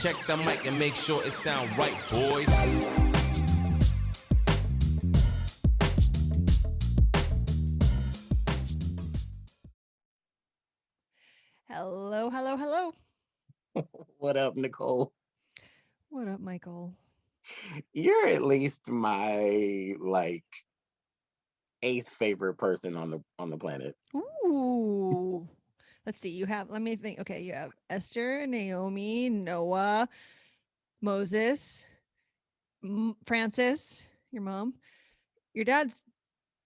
Check the mic and make sure it sound right, boys. Hello, hello, hello. What up, Nicole? What up, Michael? You're at least my eighth favorite person on the planet. Ooh. Let's see. Let me think. Okay, you have Esther, Naomi, Noah, Moses, Francis, your mom. Your dad's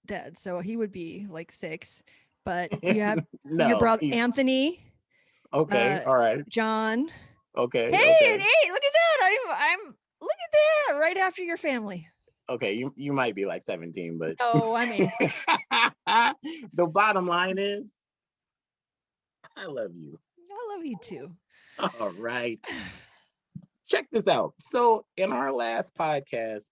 dead, so he would be like 6. But you have your No, brother he's Anthony, okay. All right. John. Hey, Okay, an okay, 8. Look at that. I'm look at that. Right after your family. okay. You might be like 17, but Oh, I'm 8th. the bottom line is, I love you. I love you too. All right. Check this out. So in our last podcast,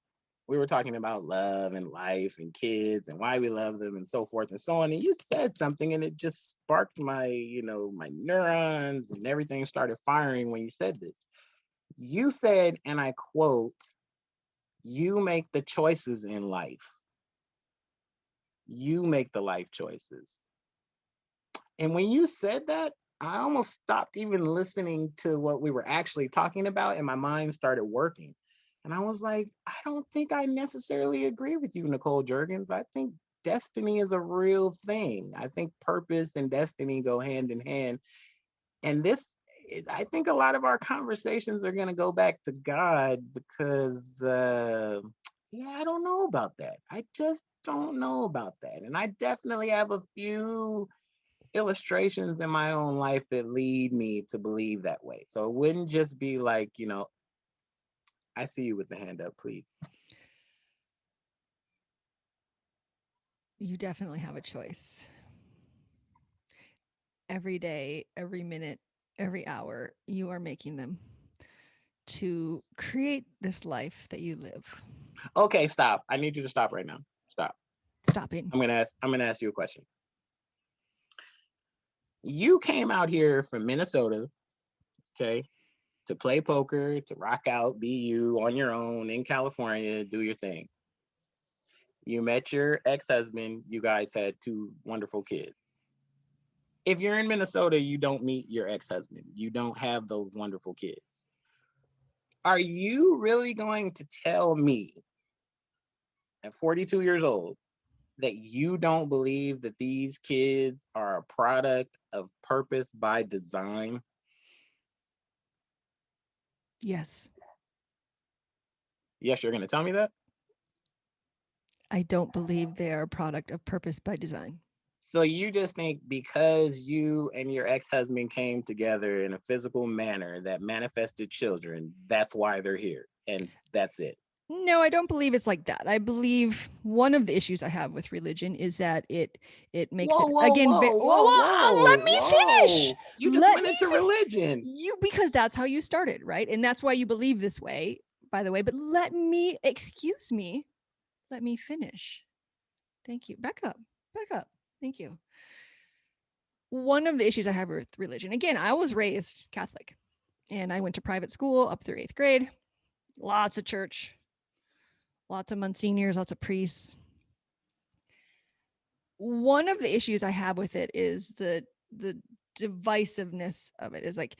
we were talking about love and life and kids and why we love them and so forth and so on. And you said something and it just sparked my neurons and everything started firing when you said this. You said, and I quote, you make the choices in life. You make the life choices. And when you said that, I almost stopped even listening to what we were actually talking about, and my mind started working. And I was like, I don't think I necessarily agree with you, Nicole Jurgens. I think destiny is a real thing. I think purpose and destiny go hand in hand. And I think a lot of our conversations are going to go back to God because, yeah, I don't know about that. I just don't know about that. And I definitely have a few illustrations in my own life that lead me to believe that way. So it wouldn't just be like, I see you with the hand up, please. You definitely have a choice. Every day, every minute, every hour, you are making them to create this life that you live. Okay, stop. I need you to stop right now. Stop. Stopping. I'm gonna ask you a question. You came out here from Minnesota, okay, to play poker, to rock out, be you on your own in California, do your thing. You met your ex-husband, you guys had 2 wonderful kids. If you're in Minnesota, you don't meet your ex-husband. You don't have those wonderful kids. Are you really going to tell me at 42 years old that you don't believe that these kids are a product of purpose by design? Yes. Yes, you're going to tell me that? I don't believe they are a product of purpose by design. So you just think because you and your ex-husband came together in a physical manner that manifested children, that's why they're here. And that's it. No, I don't believe it's like that. I believe one of the issues I have with religion is that it makes Whoa, it whoa, again. whoa, Whoa, whoa, whoa! whoa, Let me finish. whoa. You just Let went me into religion. you because that's how you started, right? And that's why you believe this way, by the way. But excuse me, let me finish. Thank you. Back up. Back up. Thank you. One of the issues I have with religion, again, I was raised Catholic and I went to private school up through 8th grade. Lots of church, lots of monsignors, lots of priests. One of the issues I have with it is the divisiveness of it is like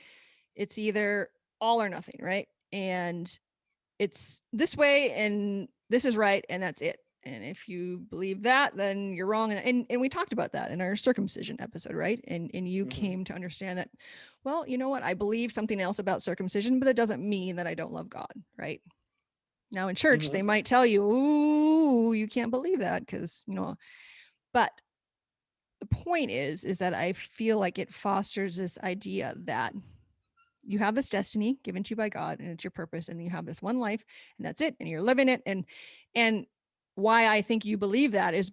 it's either all or nothing, right? And it's this way and this is right and that's it. And if you believe that, then you're wrong. And we talked about that in our circumcision episode, right? And you came to understand that, well, you know what? I believe something else about circumcision, but that doesn't mean that I don't love God, right? Now in church, they might tell you, ooh, you can't believe that because, but the point is that I feel like it fosters this idea that you have this destiny given to you by God and it's your purpose and you have this one life and that's it and you're living it and why I think you believe that is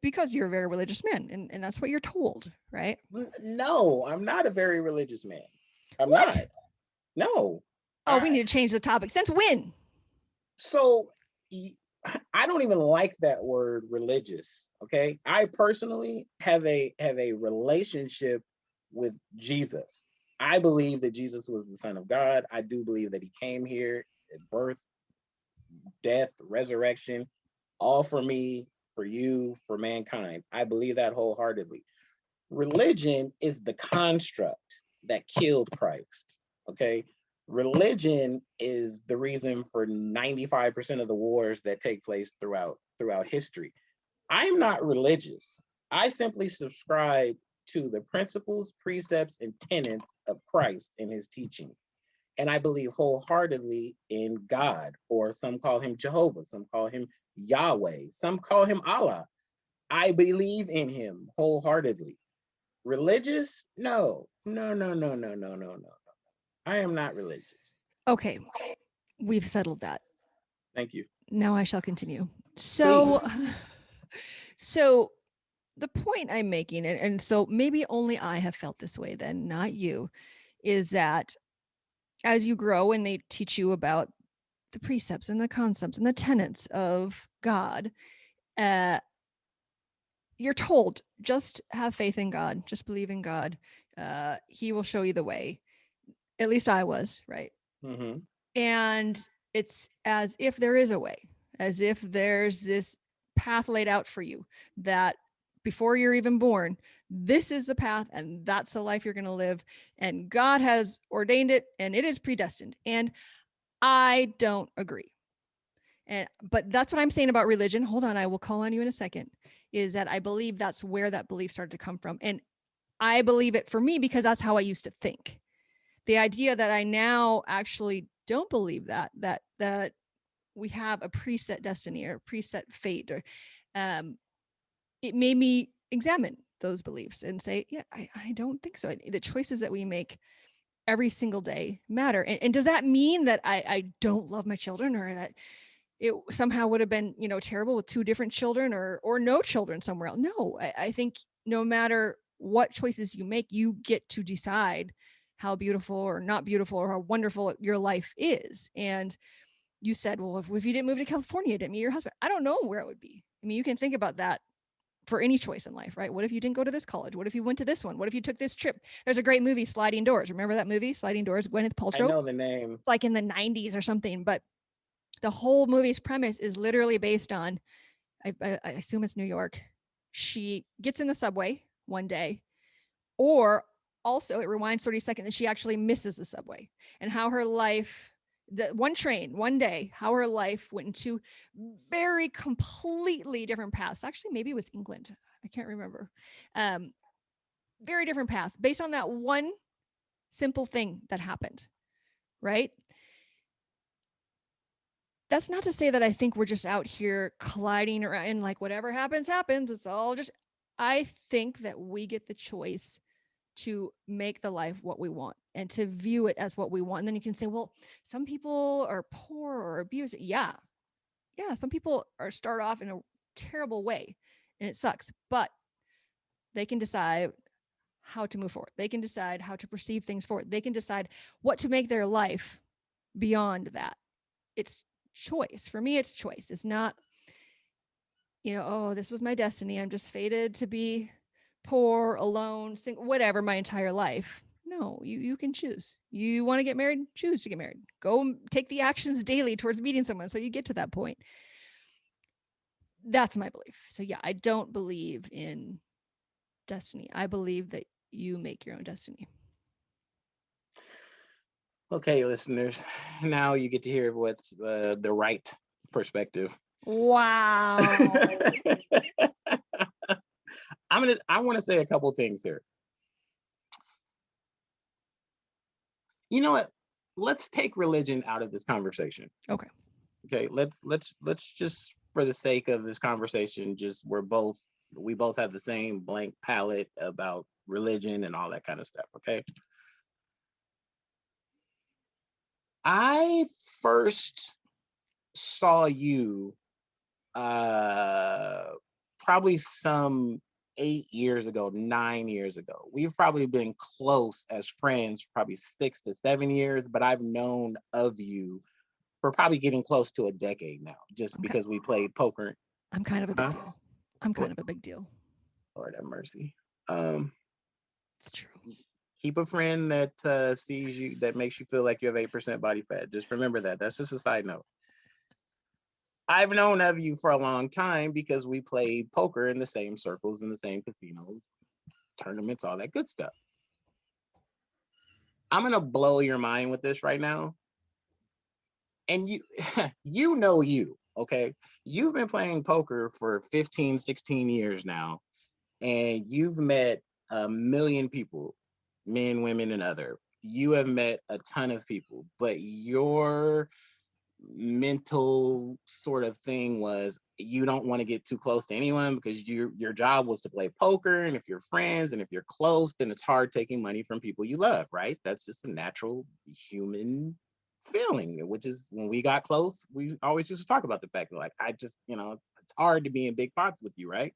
because you're a very religious man and that's what you're told, right? No, I'm not a very religious man. I'm What? not. No. Oh, we I need to change the topic. Since when? so I don't even like that word religious. Okay. I personally have a relationship with Jesus. I believe that Jesus was the Son of God. I do believe that he came here at birth, death, resurrection, all for me, for you, for mankind. I believe that wholeheartedly. Religion is the construct that killed Christ. Okay. Religion is the reason for 95% of the wars that take place throughout history. I'm not religious. I simply subscribe to the principles, precepts, and tenets of Christ and his teachings. And I believe wholeheartedly in God, or some call him Jehovah, some call him Yahweh, some call him Allah. I believe in him wholeheartedly. Religious? No, no, no, no, no, no, no, no. I am not religious. Okay, we've settled that. Thank you. Now I shall continue. So, Please. so the point I'm making, and so maybe only I have felt this way then, not you, is that as you grow and they teach you about the precepts and the concepts and the tenets of God, you're told just have faith in God, just believe in God. He will show you the way. At least I was, right? Mm-hmm. And it's as if there is a way, as if there's this path laid out for you that before you're even born, this is the path and that's the life you're going to live. And God has ordained it and it is predestined. And I don't agree. But that's what I'm saying about religion. Hold on, I will call on you in a second. Is that I believe that's where that belief started to come from. And I believe it for me because that's how I used to think. The idea that I now actually don't believe that we have a preset destiny or preset fate, or it made me examine those beliefs and say, yeah, I don't think so. The choices that we make every single day matter. And does that mean that I don't love my children, or that it somehow would have been, terrible with two different children or no children somewhere else? No, I think no matter what choices you make, you get to decide how beautiful or not beautiful or how wonderful your life is. And you said, well, if you didn't move to California, you didn't meet your husband, I don't know where it would be. I mean, you can think about that for any choice in life, right? What if you didn't go to this college? What if you went to this one? What if you took this trip? There's a great movie, Sliding Doors. Remember that movie, Sliding Doors, Gwyneth I Paltrow? know the name. Like in the 90s or something. But the whole movie's premise is literally based on, I assume it's New York. She gets in the subway one day, or also it rewinds 30 seconds and she actually misses the subway, and how her life, the one train, one day, how her life went into very completely different paths. Actually, maybe it was England. I can't remember. Very different path based on that one simple thing that happened, right? That's not to say that I think we're just out here colliding around and like whatever happens, happens. It's all just, I think that we get the choice to make the life what we want and to view it as what we want. And then you can say, well, some people are poor or abused. Yeah. Some people start off in a terrible way and it sucks, but they can decide how to move forward. They can decide how to perceive things forward. They can decide what to make their life beyond that. It's choice. For me, it's choice. It's not, oh, this was my destiny. I'm just fated to be poor, alone, single, whatever, my entire life. No, you can choose. You want to get married? Choose to get married. Go take the actions daily towards meeting someone so you get to that point. That's my belief. So yeah, I don't believe in destiny. I believe that you make your own destiny. Okay, listeners, now you get to hear what's the right perspective. Wow. I want to say a couple things here. You know what? Let's take religion out of this conversation. Okay. Okay, let's just, for the sake of this conversation, just we both have the same blank palette about religion and all that kind of stuff. Okay. I first saw you probably some 8 years ago, 9 years ago. We've probably been close as friends for probably 6 to 7 years, but I've known of you for probably getting close to a decade now, just because we played poker. I'm kind of a big deal. I'm kind of a big deal. Lord have mercy. It's true. Keep a friend that sees you, that makes you feel like you have 8% body fat. Just remember that. That's just a side note. I've known of you for a long time because we played poker in the same circles, in the same casinos, tournaments, all that good stuff. I'm going to blow your mind with this right now. And you, you, okay? You've been playing poker for 15, 16 years now, and you've met a million people, men, women, and other. You have met a ton of people, but your mental sort of thing was you don't want to get too close to anyone because your job was to play poker, and if you're friends and if you're close, then it's hard taking money from people you love, right? That's just a natural human feeling, which is when we got close, we always used to talk about the fact that like I just, it's hard to be in big pots with you, right?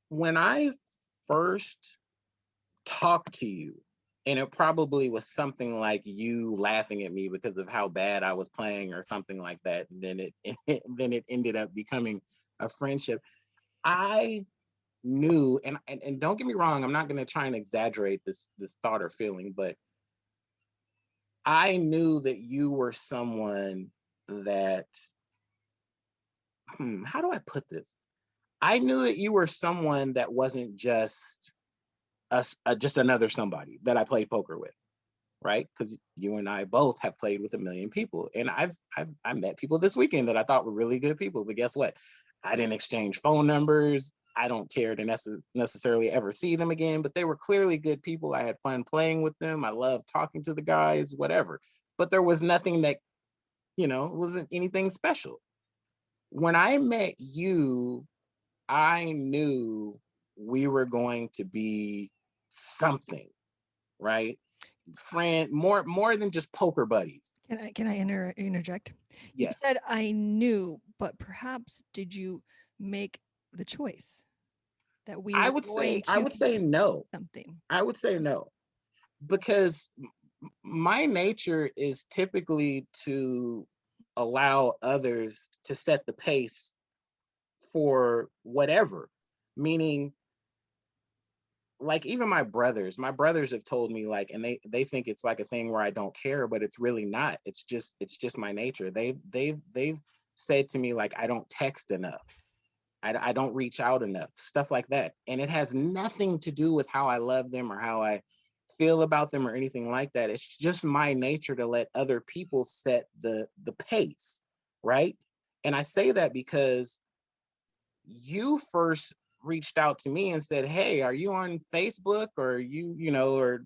When I first talk to you, and it probably was something like you laughing at me because of how bad I was playing or something like that, and then it ended up becoming a friendship. I knew, and don't get me wrong, I'm not going to try and exaggerate this thought or feeling, but I knew that you were someone that, how do I put this? I knew that you were someone that wasn't just another somebody that I played poker with, right? Because you and I both have played with a million people, and I met people this weekend that I thought were really good people. But guess what? I didn't exchange phone numbers. I don't care to necessarily ever see them again. But they were clearly good people. I had fun playing with them. I loved talking to the guys, whatever. But there was nothing that wasn't anything special. When I met you, I knew we were going to be something, right? Friend, more than just poker buddies. Can I interject? You Yes. said I knew, but perhaps did you make the choice that we I were would going say I to would say no. something? I would say no because my nature is typically to allow others to set the pace for whatever. Meaning, like, even my brothers have told me, like, and they think it's like a thing where I don't care, but it's really not. It's just my nature. They've said to me, like, I don't text enough. I don't reach out enough, stuff like that. And it has nothing to do with how I love them or how I feel about them or anything like that. It's just my nature to let other people set the pace, right? And I say that because you first reached out to me and said, "Hey, are you on Facebook, or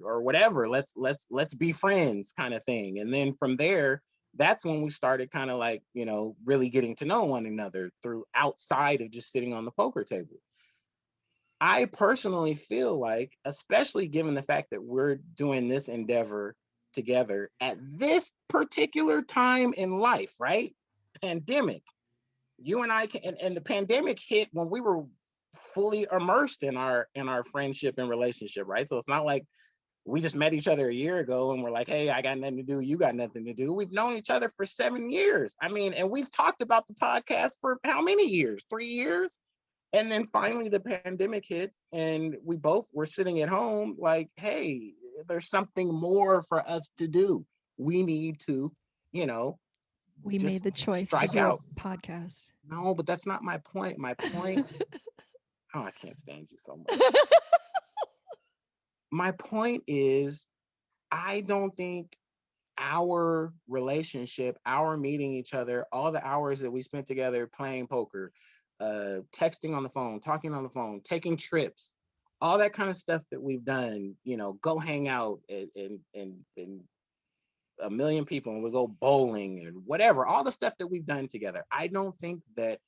or whatever? Let's be friends," kind of thing. And then from there, that's when we started kind of like, really getting to know one another through outside of just sitting on the poker table. I personally feel like, especially given the fact that we're doing this endeavor together at this particular time in life, right? Pandemic. You and I can, and the pandemic hit when we were fully immersed in our friendship and relationship, right? So it's not like we just met each other a year ago and we're like, hey, I got nothing to do, you got nothing to do. We've known each other for 7 years. I mean, and we've talked about the podcast for how many years? 3 years. And then finally the pandemic hits and we both were sitting at home like, hey, there's something more for us to do. We need to, you know, We just made the choice to strike do a out. podcast. No, but that's not my point. My point, oh, I can't stand you so much. My point is, I don't think our relationship, our meeting each other, all the hours that we spent together playing poker, texting on the phone, talking on the phone, taking trips, all that kind of stuff that we've done, go hang out and a million people and we'll go bowling and whatever, all the stuff that we've done together. I don't think that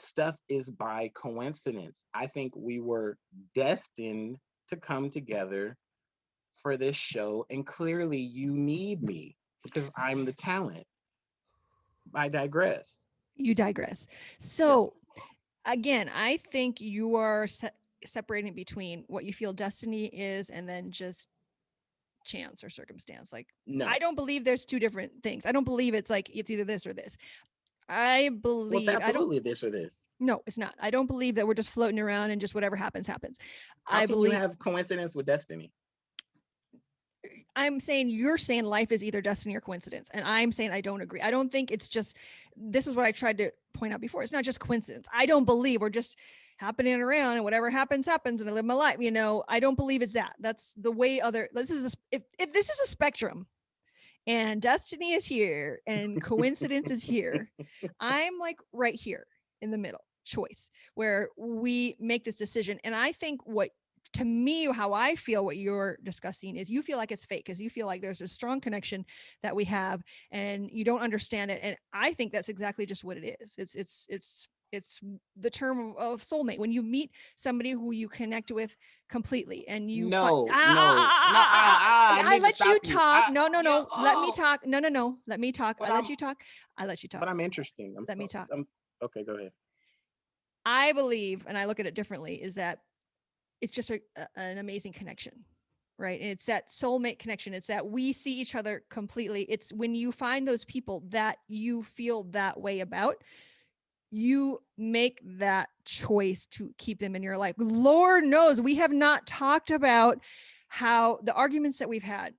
stuff is by coincidence. I think we were destined to come together for this show, and clearly you need me because I'm the talent. I digress. You digress. Yeah. So, again, I think you are separating between what you feel destiny is and then just chance or circumstance. Like, I No. don't believe there's two different things. I don't believe it's like it's either this or this. I Well, it's believe I don't. absolutely this or this. No, it's not. I don't believe that we're just floating around and just whatever happens happens. How I can you believe have coincidence with destiny? I'm saying you're saying life is either destiny or coincidence. And I'm saying I don't agree. I don't think it's just, this is what I tried to point out before. It's not just coincidence. I don't believe we're just happening around and whatever happens, happens and I live my life. You know, I don't believe it's that. That's the way this is, if this is a spectrum and destiny is here and coincidence is here, I'm like right here in the middle choice where we make this decision. And I think what, to me, how I feel what you're discussing is you feel like it's fake because you feel like there's a strong connection that we have and you don't understand it. And I think that's exactly just what it is. It's the term of soulmate. When you meet somebody who you connect with completely and you I I need to let you stop you. talk. No, Yeah, let me talk. No, let me talk. but I let I'm you talk. I let you but talk. I'm interesting. Let me talk. Okay, go ahead. I believe, and I look at it differently, is that it's just an amazing connection, right? And it's that soulmate connection. It's that we see each other completely. It's when you find those people that you feel that way about, you make that choice to keep them in your life. Lord knows we have not talked about how the arguments that we've had,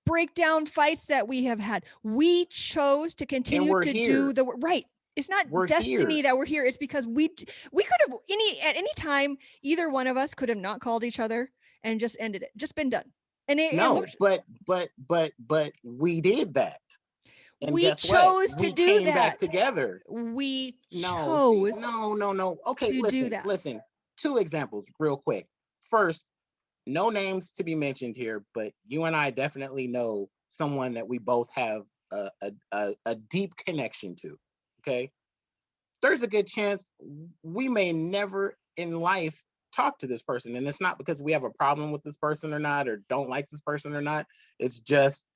breakdown fights that we have had. We chose to continue we're to here. do the right. It's not We're destiny here. that we're here. It's because we could have at any time, either one of us could have not called each other and just ended it, just been done. And it No, looked, but we did that. And we guess what? chose to We do came that. back together. We No, see, chose no. Okay, to do that. listen. Two examples, real quick. First, no names to be mentioned here, but you and I definitely know someone that we both have a deep connection to. Okay, there's a good chance we may never in life talk to this person, and it's not because we have a problem with this person or not, or don't like this person or not. It's just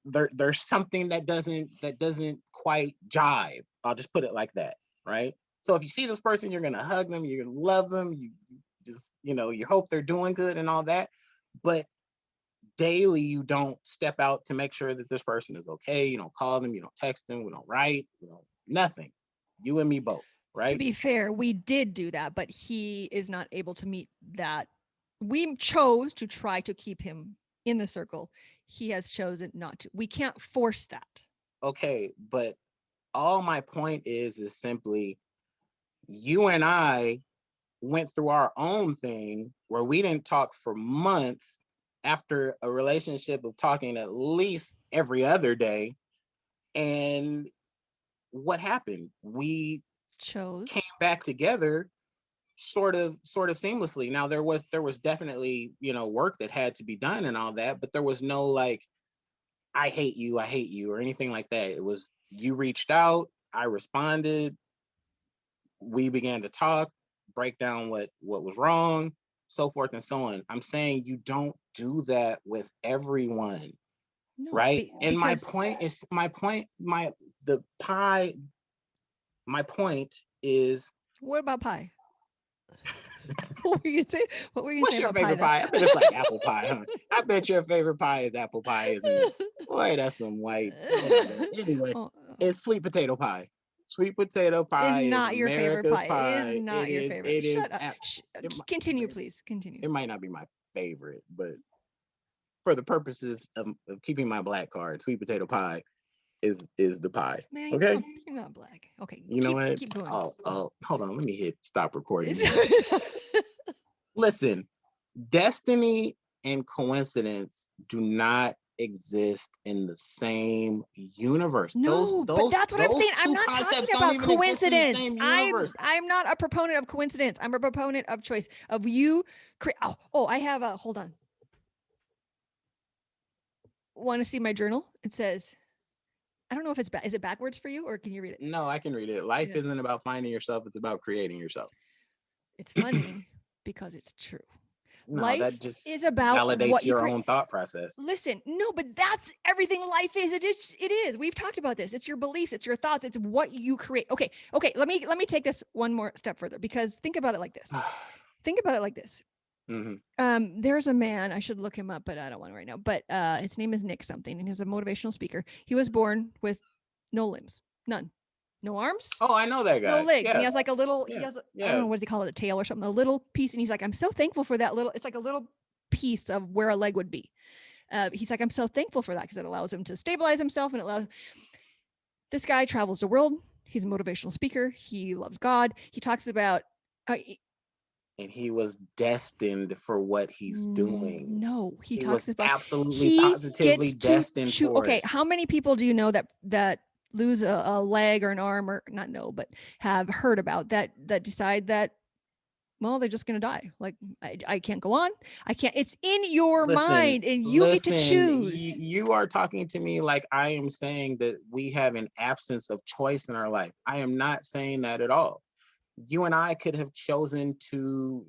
there's something that doesn't quite jive. I'll just put it like that, right? So if you see this person, you're gonna hug them, you're gonna love them, you just you hope they're doing good and all that, but daily you don't step out to make sure that this person is okay. You don't call them, you don't text them, we don't write, nothing. You and me both, To right? be fair, we did do that, but he is not able to meet that. We chose to try to keep him in the circle. He has chosen not to. We can't force that. Okay, but all my point is simply you and I went through our own thing where we didn't talk for months after a relationship of talking at least every other day. And what happened? We Chose. came back together sort of seamlessly. Now there was definitely, work that had to be done and all that, but there was no like I hate you or anything like that. It was you reached out, I responded, we began to talk, break down what was wrong, so forth and so on. I'm saying you don't do that with everyone, No, right? And my because point is the pie. My point is, what about pie? What were you gonna say? What were you gonna what's say your about pie? favorite pie? I bet it's like apple pie, huh? I bet your favorite pie is apple pie, isn't it? Boy, that's some white. Anyway, Oh, it's sweet potato pie. Sweet potato pie is is not your favorite America's pie. pie. It is not your favorite. It is. Shut up. Continue, please. Continue. It might not be my favorite, but for the purposes of keeping my black card, sweet potato pie is the pie. Man, Okay. you're not black. Okay. You know what? Keep going. Oh, hold on. Let me hit stop recording. Listen, destiny and coincidence do not exist in the same universe. No, but that's what I'm saying. I'm not talking about coincidence. I'm not a proponent of coincidence. I'm a proponent of choice. Of you. I have a. Hold on. Want to see my journal? It says. I don't know if it's is it backwards for you or can you read it? No, I can read it. Life isn't about finding yourself; it's about creating yourself. It's funny because it's true. No, life that just is about validates what your own thought process. Listen, no, but that's everything life is. It is. We've talked about this. It's your beliefs, it's your thoughts, it's what you create. Okay. Let me take this one more step further because think about it like this. Mm-hmm. There's a man, I should look him up, but I don't want to right now. But his name is Nick something, and he's a motivational speaker. He was born with no limbs, none, no arms, Oh, I know that no guy. legs, and he Yeah, has like a little, yeah, I don't yeah. know, what does he call it, a tail or something, a little piece, and he's like, I'm so thankful for that little, it's like a little piece of where a leg would be. He's like, I'm so thankful for that because it allows him to stabilize himself, and it allows. This guy travels the world. He's a motivational speaker. He loves God. He talks about. And he was destined for what he's doing. No, he He talks was about absolutely he positively gets to destined choose. for Okay, it. how many people do you know that lose a leg or an arm, or not know, but have heard about that decide that, well, they're just going to die. Like, I can't go on. I can't. It's in your Listen, mind, and you get to listen, choose. you are talking to me like I am saying that we have an absence of choice in our life. I am not saying that at all. You and I could have chosen to,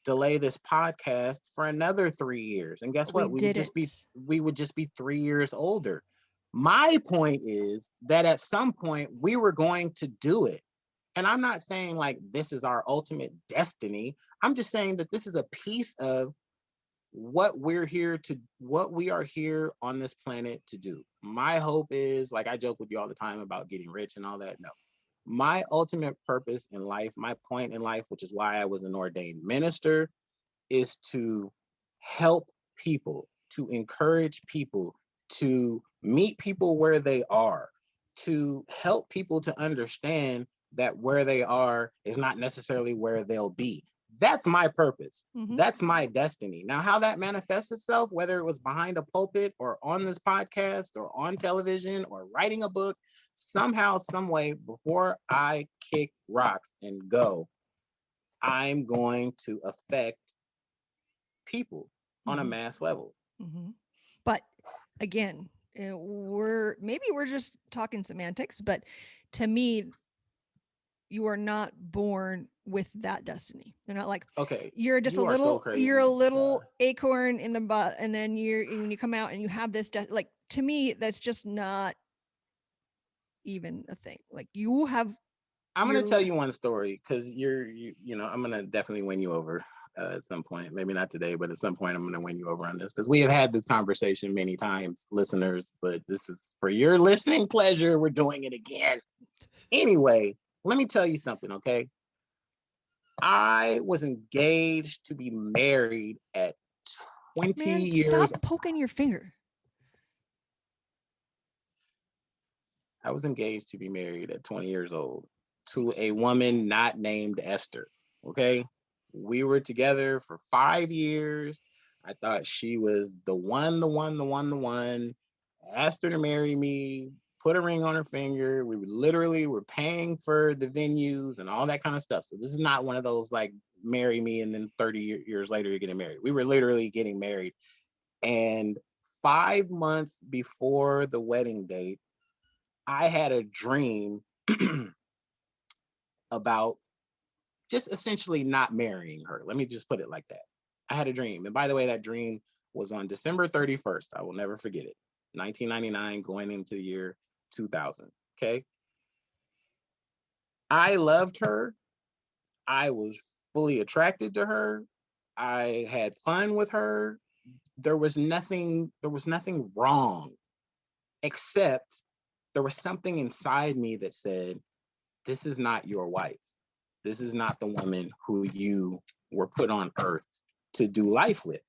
delay this podcast for another 3 years. And guess We what? didn't. We would just be 3 years older. My point is that at some point we were going to do it. And I'm not saying like this is our ultimate destiny. I'm just saying that this is a piece of what we are here on this planet to do. My hope is, like I joke with you all the time about getting rich and all that. No, my ultimate purpose in life, my point in life, which is why I was an ordained minister, is to help people, to encourage people, to meet people where they are, to help people to understand that where they are is not necessarily where they'll be. That's my purpose. Mm-hmm. That's my destiny. Now, how that manifests itself, whether it was behind a pulpit or on this podcast or on television or writing a book, somehow, some way, before I kick rocks and go, I'm going to affect people on a mass level. Mm-hmm. But again, we're just talking semantics, but to me, you are not born with that destiny. They're not like, Okay, you're just you are so you're a crazy. little acorn in the butt, and then when you come out and you have this like, to me, that's just not even a thing. Like, you have. I'm gonna tell you one story because I'm gonna definitely win you over at some point. Maybe not today, but at some point I'm gonna win you over on this because we have had this conversation many times, listeners. But this is for your listening pleasure. We're doing it again. Anyway, let me tell you something, okay? I was engaged to be married at 20 Man, years. stop poking your finger. I was engaged to be married at 20 years old to a woman not named Esther. Okay. We were together for 5 years. I thought she was the one, the one, the one, the one. I asked her to marry me, put a ring on her finger. We were paying for the venues and all that kind of stuff. So this is not one of those like marry me and then 30 years later you're getting married. We were literally getting married. And 5 months before the wedding date, I had a dream about just essentially not marrying her. Let me just put it like that. I had a dream. And by the way, that dream was on December 31st. I will never forget it. 1999 going into the year 2000. Okay. I loved her. I was fully attracted to her. I had fun with her. There was nothing wrong, except there was something inside me that said, this is not your wife. This is not the woman who you were put on earth to do life with.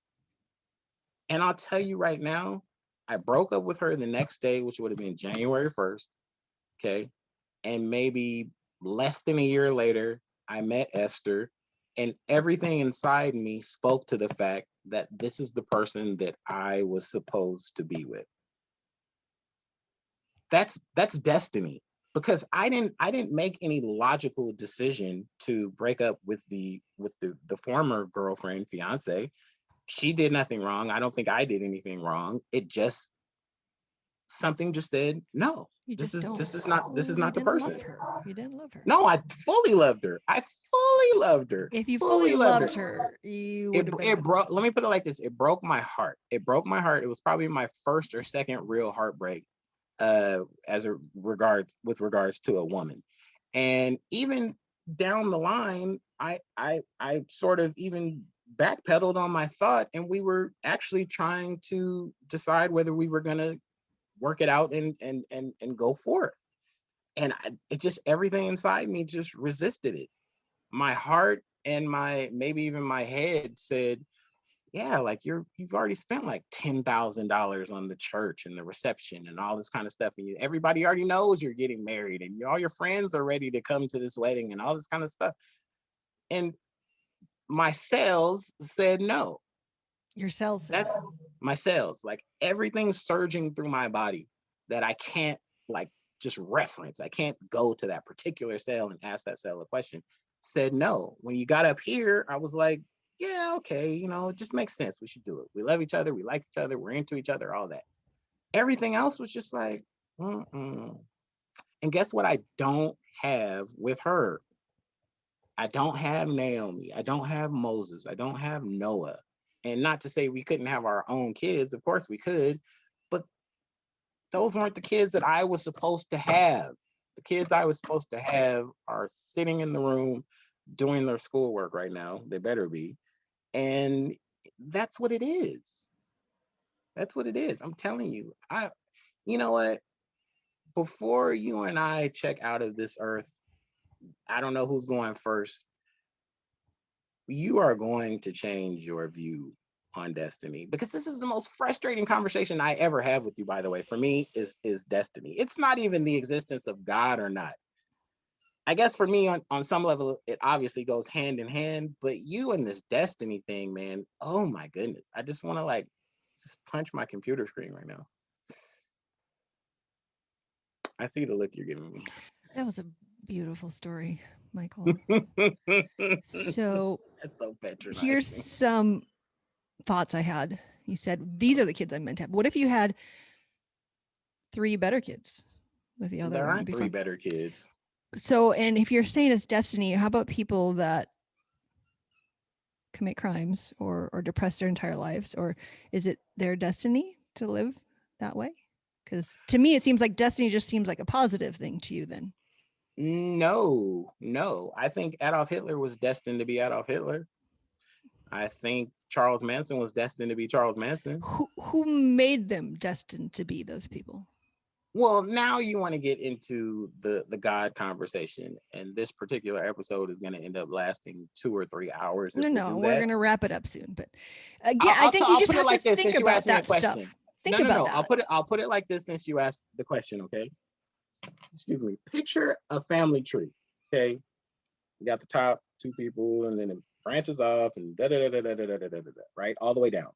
And I'll tell you right now, I broke up with her the next day, which would have been January 1st. Okay. And maybe less than a year later, I met Esther, and everything inside me spoke to the fact that this is the person that I was supposed to be with. That's destiny, because I didn't make any logical decision to break up with the former girlfriend, fiance. She did nothing wrong. I don't think I did anything wrong. It just, something just said no. You this just is don't. this is not this is You not the didn't person. love her. You didn't love her. No, I fully loved her. I fully loved her. If you fully Fully loved loved her. her, you would It have been. it broke. Let me put it like this. It broke my heart. It broke my heart. It was probably my first or second real heartbreak, with regards to a woman. And even down the line, I sort of even backpedaled on my thought, and we were actually trying to decide whether we were going to work it out and go for it. And it just, everything inside me just resisted it. My heart and my, maybe even my head said, yeah, like you've already spent like $10,000 on the church and the reception and all this kind of stuff. And everybody already knows you're getting married, and all your friends are ready to come to this wedding and all this kind of stuff. And my cells said no. Your cells. That's my cells. Like everything's surging through my body that I can't like just reference. I can't go to that particular cell and ask that cell a question. Said no. When you got up here, I was like, yeah, okay, you know, it just makes sense. We should do it. We love each other. We like each other. We're into each other, all that. Everything else was just like, mm-mm. And guess what I don't have with her? I don't have Naomi. I don't have Moses. I don't have Noah. And not to say we couldn't have our own kids. Of course we could. But those weren't the kids that I was supposed to have. The kids I was supposed to have are sitting in the room doing their schoolwork right now. They better be. And that's what it is. That's what it is. I'm telling you. You know what? Before you and I check out of this earth, I don't know who's going first. You are going to change your view on destiny, because this is the most frustrating conversation I ever have with you, by the way. For me, is destiny. It's not even the existence of God or not. I guess for me, on some level, it obviously goes hand in hand, but you and this destiny thing, man, oh my goodness. I just want to like just punch my computer screen right now. I see the look you're giving me. That was a beautiful story, Michael. So That's so patronizing. here's some thoughts I had. You said these are the kids I meant to have. What if you had 3 better kids with the other There one? aren't 3 better kids. So, and if you're saying it's destiny, how about people that commit crimes or depress their entire lives? Or is it their destiny to live that way? Because to me, it seems like destiny just seems like a positive thing to you then. No. I think Adolf Hitler was destined to be Adolf Hitler. I think Charles Manson was destined to be Charles Manson. Who made them destined to be those people? Well, now you want to get into the God conversation, and this particular episode is going to end up lasting 2 or 3 hours. No, we're going to wrap it up soon. But again, I think you just have to think about that stuff. Think about that. I'll put it like this since you asked the question, okay? Excuse me. Picture a family tree, okay? You got the top 2 people, and then it branches off and right? All the way down,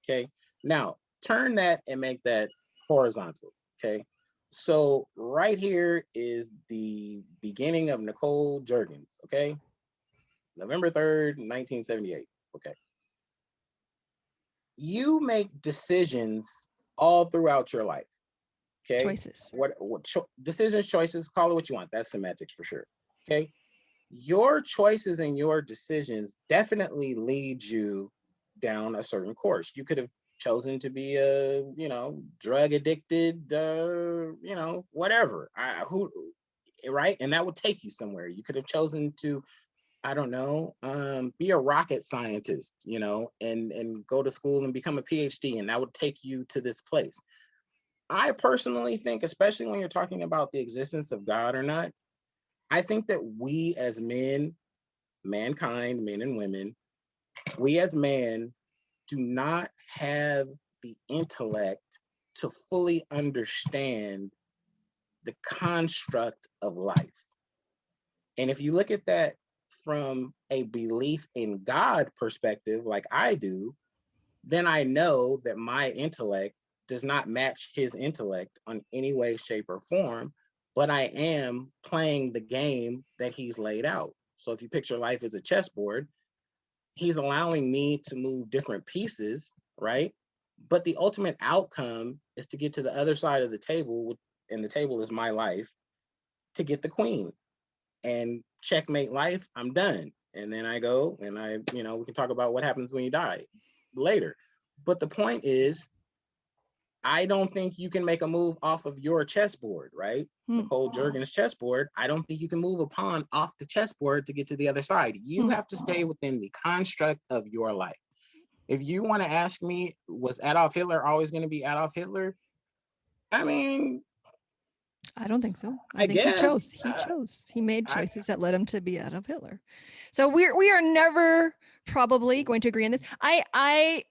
okay? Now, turn that and make that horizontal, okay? So right here is the beginning of Nichoel Juergens, okay? November 3rd, 1978, okay? You make decisions all throughout your life, okay? Choices. Decisions, choices, call it what you want. That's semantics for sure, okay? Your choices and your decisions definitely lead you down a certain course. You could have chosen to be a, drug addicted, whatever. Right? And that would take you somewhere. You could have chosen to, I don't know, be a rocket scientist, and go to school and become a PhD, and that would take you to this place. I personally think, especially when you're talking about the existence of God or not, I think that we as men, mankind, men and women, we as men do not have the intellect to fully understand the construct of life. And if you look at that from a belief in God perspective, like I do, then I know that my intellect does not match his intellect on any way, shape, or form, but I am playing the game that he's laid out. So if you picture life as a chessboard, he's allowing me to move different pieces, right? But the ultimate outcome is to get to the other side of the table, and the table is my life, to get the queen. And checkmate life, I'm done. And then I go and we can talk about what happens when you die later. But the point is, I don't think you can make a move off of your chessboard, right? Nichoel Juergens' chessboard. I don't think you can move a pawn off the chessboard to get to the other side. You have to stay within the construct of your life. If you want to ask me, was Adolf Hitler always going to be Adolf Hitler? I mean, I don't think so. I I think he chose. guess. He chose. He made I choices that led him to be Adolf Hitler. So we are never probably going to agree on this. I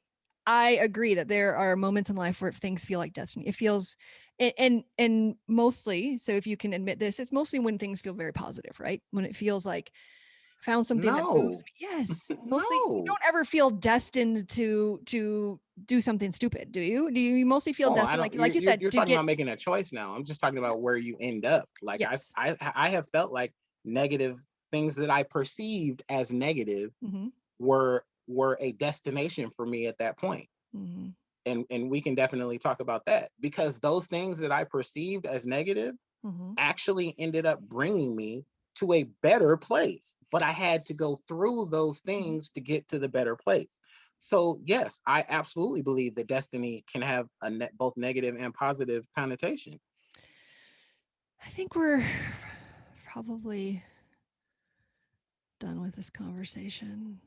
agree that there are moments in life where things feel like destiny. It feels and mostly, so if you can admit this, it's mostly when things feel very positive, right? When it feels like found something that moves no, me. Yes, mostly you no. don't ever feel destined to do something stupid, do you? Do you mostly feel Oh, I destined, don't. like you said, You're to talking get about making a choice now. I'm just talking about where you end up. Like yes. I have felt like negative things that I perceived as negative Mm-hmm. were a destination for me at that point. Mm-hmm. And we can definitely talk about that because those things that I perceived as negative Mm-hmm. actually ended up bringing me to a better place. But I had to go through those things to get to the better place. So yes, I absolutely believe that destiny can have both negative and positive connotation. I think we're probably done with this conversation.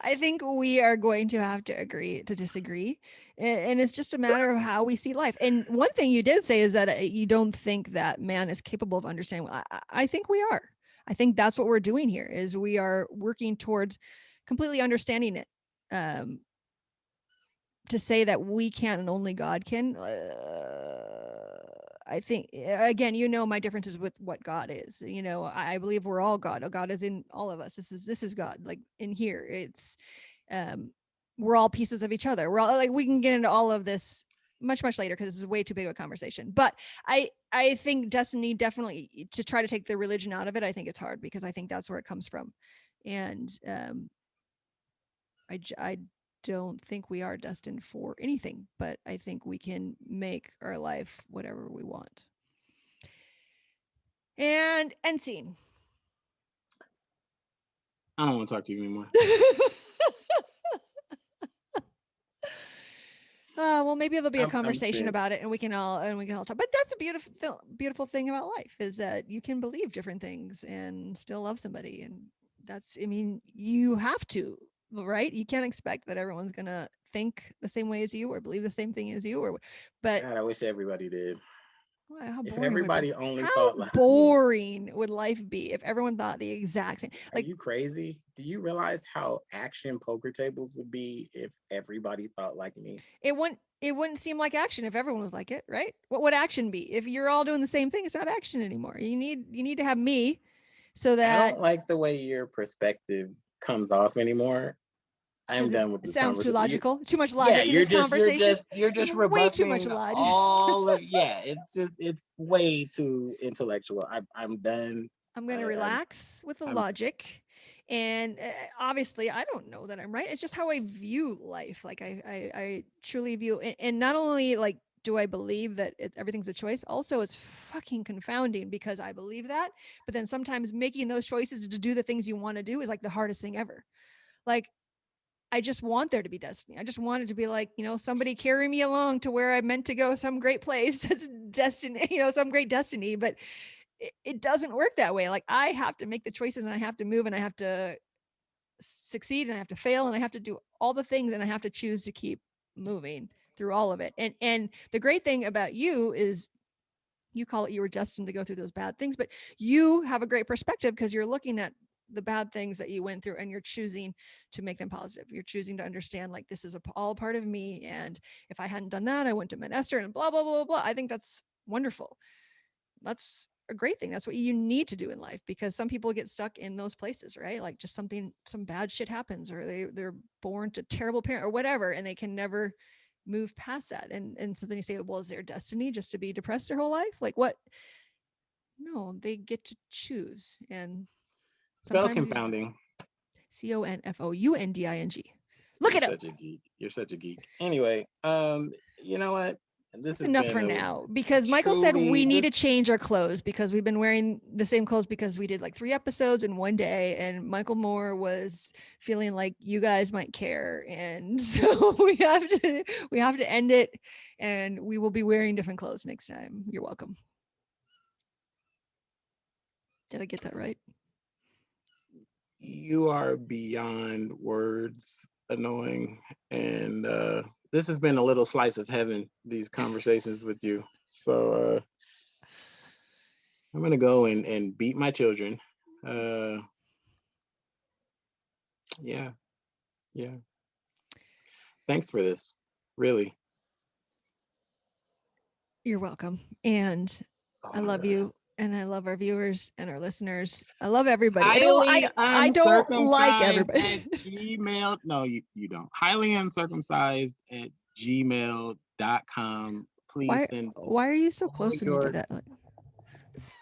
I think we are going to have to agree to disagree. And it's just a matter of how we see life. And one thing you did say is that you don't think that man is capable of understanding. I think we are. I think that's what we're doing here is we are working towards completely understanding it. Um, to say that we can and only God can, I think again, my differences with what God is. I believe we're all God. God is in all of us. This is God. Like in here, it's um, we're all pieces of each other. We're all like we can get into all of this much later because this is way too big of a conversation. But I think destiny definitely to try to take the religion out of it. I think it's hard because I think that's where it comes from, and I don't think we are destined for anything, but I think we can make our life whatever we want. And end scene. I don't want to talk to you anymore. Well, maybe there'll be a I'm conversation spent. about it, and we can all talk. But that's a beautiful thing about life is that you can believe different things and still love somebody, and I mean, you have to, right? You can't expect that everyone's gonna think the same way as you or believe the same thing as you, but God, I wish everybody did. how If boring would it be? everybody only How thought like me, boring would life be if everyone thought the exact same? are Like you crazy? Do you realize how action poker tables would be if everybody thought like me? it wouldn't seem like action if everyone was like it, right? What would action be? If you're all doing the same thing, it's not action anymore. You need to have me so I that don't like the way your perspective comes off anymore. I am because done with it this sounds too conversation. logical, too much Yeah, logic in this conversation. you're There's just way too much rebuffing logic. all of yeah. It's way too intellectual. I'm done. I'm going to I, I'm relax with the I'm logic. And obviously, I don't know that I'm right. It's just how I view life. Like I truly view, and not only like do I believe that everything's a choice, also it's fucking confounding because I believe that. But then sometimes making those choices to do the things you want to do is like the hardest thing ever. Like I just want there to be destiny. I just want it to be like, somebody carry me along to where I'm meant to go, some great place. That's destiny, some great destiny. But it doesn't work that way. Like I have to make the choices and I have to move and I have to succeed and I have to fail and I have to do all the things and I have to choose to keep moving through all of it. And the great thing about you is you call it you were destined to go through those bad things, but you have a great perspective because you're looking at the bad things that you went through and you're choosing to make them positive. You're choosing to understand like this is all part of me. And if I hadn't done that, I wouldn't have met Esther and blah, blah, blah, blah. I think that's wonderful. That's a great thing. That's what you need to do in life because some people get stuck in those places, right? Like just some bad shit happens or they're born to terrible parent or whatever, and they can never move past that. And so then you say, well, is their destiny just to be depressed their whole life? Like what? No, they get to choose. And spell sometimes confounding. CONFOUNDING. Look You're it up. such a geek. You're such a geek. Anyway, you know what? This That's has enough been for a now because Michael said truly we need this to change our clothes because we've been wearing the same clothes because we did like 3 episodes in one day and Michael Moore was feeling like you guys might care and so we have to end it and we will be wearing different clothes next time. You're welcome. Did I get that right? you are beyond words annoying and this has been a little slice of heaven, these conversations with you. So I'm gonna go and beat my children. Yeah, yeah. Thanks for this. Really. You're welcome. And Oh I my love God. you. And I love our viewers and our listeners. I love everybody. Highly I don't like uncircumcised everybody. at Gmail. No, you don't. Highly uncircumcised at gmail.com. Please send Why are you so all close when you do your. that?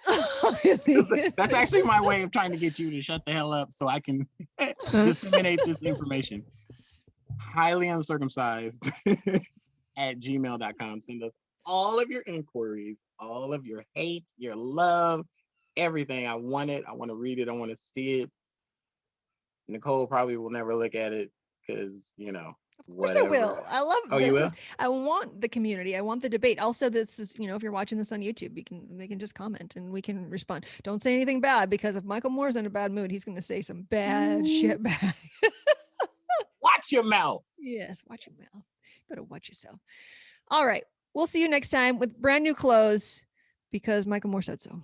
'Cause that's actually my way of trying to get you to shut the hell up so I can disseminate this information. Highly uncircumcised at gmail.com. Send us all of your inquiries, all of your hate, your love, everything. I want it. I want to read it. I want to see it. Nichoel probably will never look at it because, Of course I whatever. will. I love Oh, you this. will? I want the community. I want the debate. Also, this is, if you're watching this on YouTube, they can just comment and we can respond. Don't say anything bad, because if Michael Moore's in a bad mood, he's going to say some bad shit back. Watch your mouth. Yes, watch your mouth. Better watch yourself. All right. We'll see you next time with brand new clothes because Michael Moore said so.